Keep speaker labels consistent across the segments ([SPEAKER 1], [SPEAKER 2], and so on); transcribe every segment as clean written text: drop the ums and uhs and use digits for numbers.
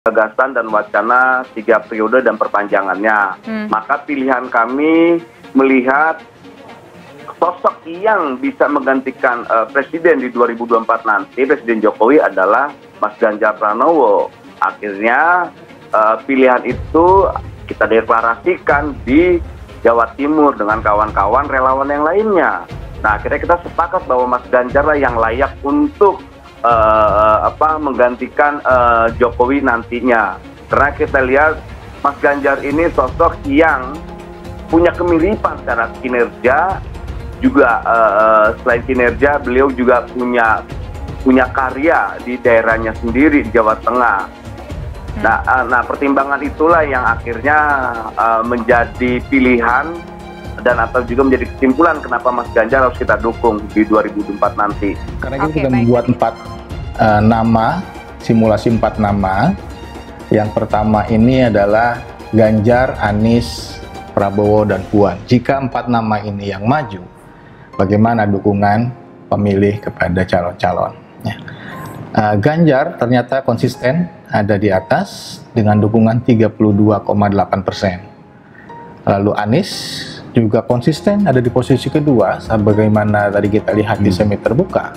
[SPEAKER 1] gagasan dan wacana 3 periode dan perpanjangannya. Maka pilihan kami melihat sosok yang bisa menggantikan presiden di 2024 nanti, Presiden Jokowi, adalah Mas Ganjar Pranowo. Akhirnya pilihan itu kita deklarasikan di Jawa Timur dengan kawan-kawan relawan yang lainnya. Nah, akhirnya kita sepakat bahwa Mas Ganjar lah yang layak untuk menggantikan Jokowi nantinya. Karena kita lihat Mas Ganjar ini sosok yang punya kemiripan secara kinerja, juga selain kinerja beliau juga punya karya di daerahnya sendiri di Jawa Tengah. Nah, pertimbangan itulah yang akhirnya menjadi pilihan dan atau juga menjadi kesimpulan kenapa Mas Ganjar harus kita dukung di 2024 nanti.
[SPEAKER 2] Karena kita membuat 4 nama, simulasi 4 nama. Yang pertama ini adalah Ganjar, Anies, Prabowo, dan Puan. Jika 4 nama ini yang maju, bagaimana dukungan pemilih kepada calon-calon? Ganjar ternyata konsisten ada di atas dengan dukungan 32,8%. Lalu Anies juga konsisten ada di posisi kedua, sebagaimana tadi kita lihat di semi terbuka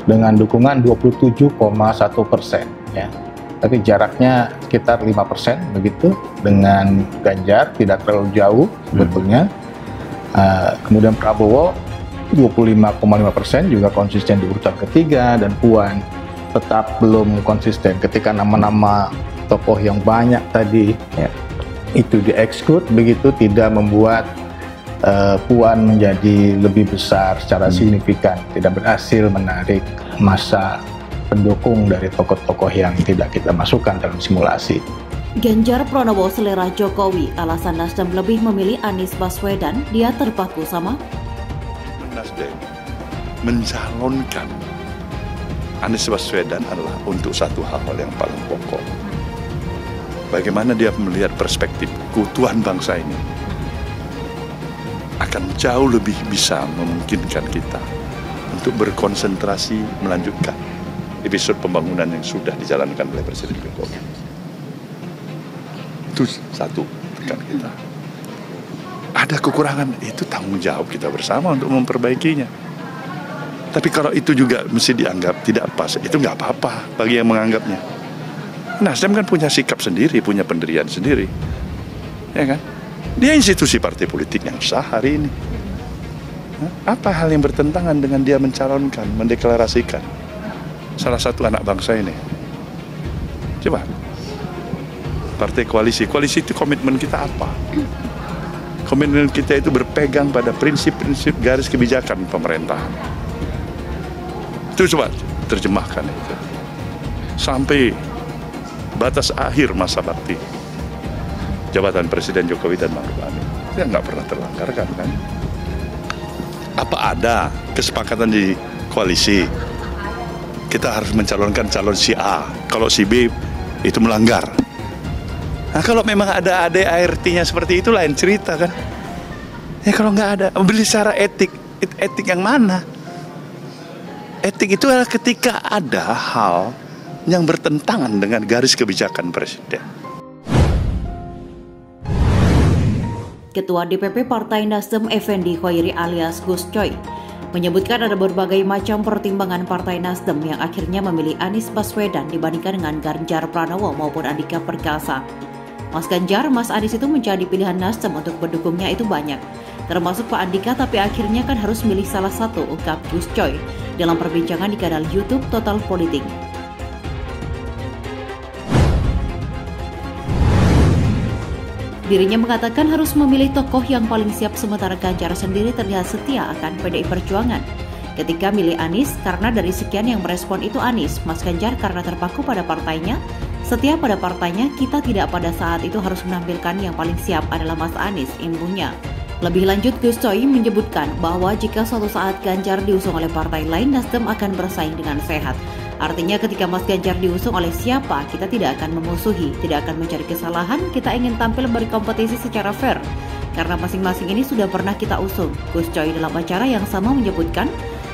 [SPEAKER 2] dengan dukungan 27,1%, ya. Tapi jaraknya sekitar 5% begitu dengan Ganjar, tidak terlalu jauh sebetulnya. Kemudian Prabowo 25,5% juga konsisten di urutan ketiga, dan Puan tetap belum konsisten ketika nama-nama tokoh yang banyak tadi ya, itu dieksklud, begitu tidak membuat Puan menjadi lebih besar secara signifikan, tidak berhasil menarik massa pendukung dari tokoh-tokoh yang tidak kita masukkan dalam simulasi.
[SPEAKER 3] Ganjar Pranowo selera Jokowi, alasan Nasdem lebih memilih Anies Baswedan, dia terpaku sama
[SPEAKER 4] Nasdem mencalonkan Anies Baswedan adalah untuk satu hal yang paling pokok. Bagaimana dia melihat perspektif keutuhan bangsa ini akan jauh lebih bisa memungkinkan kita untuk berkonsentrasi melanjutkan episode pembangunan yang sudah dijalankan oleh Presiden Jokowi. Itu satu tekan kita. Ada kekurangan, itu tanggung jawab kita bersama untuk memperbaikinya. Tapi kalau itu juga mesti dianggap tidak pas, itu nggak apa-apa bagi yang menganggapnya. Nasdem kan punya sikap sendiri, punya pendirian sendiri, ya kan? Dia institusi partai politik yang sah hari ini. Apa hal yang bertentangan dengan dia mencalonkan, mendeklarasikan salah satu anak bangsa ini? Coba, partai koalisi itu komitmen kita apa? Komitmen kita itu berpegang pada prinsip-prinsip garis kebijakan pemerintahan. Itu coba terjemahkan itu sampai batas akhir masa bakti jabatan Presiden Jokowi dan Ma'ruf Amin. Itu nggak pernah terlanggarkan kan? Apa ada kesepakatan di koalisi kita harus mencalonkan calon si A, kalau si B itu melanggar? Nah, kalau memang ada ADART-nya seperti itu lain cerita kan? Ya kalau nggak ada, beli secara etik yang mana? Etik itu adalah ketika ada hal yang bertentangan dengan garis kebijakan Presiden.
[SPEAKER 3] Ketua DPP Partai Nasdem Effendi Khoiri alias Gus Coy menyebutkan ada berbagai macam pertimbangan Partai Nasdem yang akhirnya memilih Anies Baswedan dibandingkan dengan Ganjar Pranowo maupun Andika Perkasa. Mas Ganjar, Mas Anies itu menjadi pilihan Nasdem untuk mendukungnya itu banyak, termasuk Pak Andika, tapi akhirnya kan harus milih salah satu, ungkap Gus Coy dalam perbincangan di kanal YouTube Total Politik. Dirinya mengatakan harus memilih tokoh yang paling siap, sementara Ganjar sendiri terlihat setia akan PDI Perjuangan. Ketika milih Anies, karena dari sekian yang merespon itu Anies, Mas Ganjar karena terpaku pada partainya, setia pada partainya, kita tidak pada saat itu harus menampilkan yang paling siap adalah Mas Anies, imbuhnya. Lebih lanjut, Gus Coy menyebutkan bahwa jika suatu saat Ganjar diusung oleh partai lain, Nasdem akan bersaing dengan sehat. Artinya ketika Mas Ganjar diusung oleh siapa, kita tidak akan memusuhi, tidak akan mencari kesalahan, kita ingin tampil berkompetisi secara fair. Karena masing-masing ini sudah pernah kita usung. Gus Coy dalam acara yang sama menyebutkan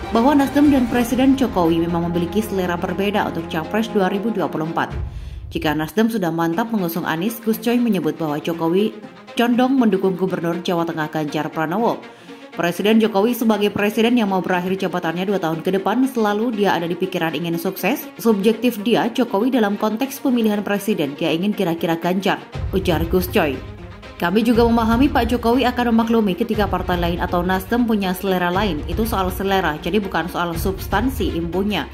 [SPEAKER 3] bahwa Nasdem dan Presiden Jokowi memang memiliki selera berbeda untuk Capres 2024. Jika Nasdem sudah mantap mengusung Anies, Gus Coy menyebut bahwa Jokowi condong mendukung Gubernur Jawa Tengah Ganjar Pranowo. Presiden Jokowi sebagai presiden yang mau berakhir jabatannya 2 tahun ke depan, selalu dia ada di pikiran ingin sukses. Subjektif dia, Jokowi dalam konteks pemilihan presiden, dia ingin kira-kira Ganjar, ujar Gus Coy. Kami juga memahami Pak Jokowi akan memaklumi ketika partai lain atau Nasdem punya selera lain. Itu soal selera, jadi bukan soal substansi imbuhnya.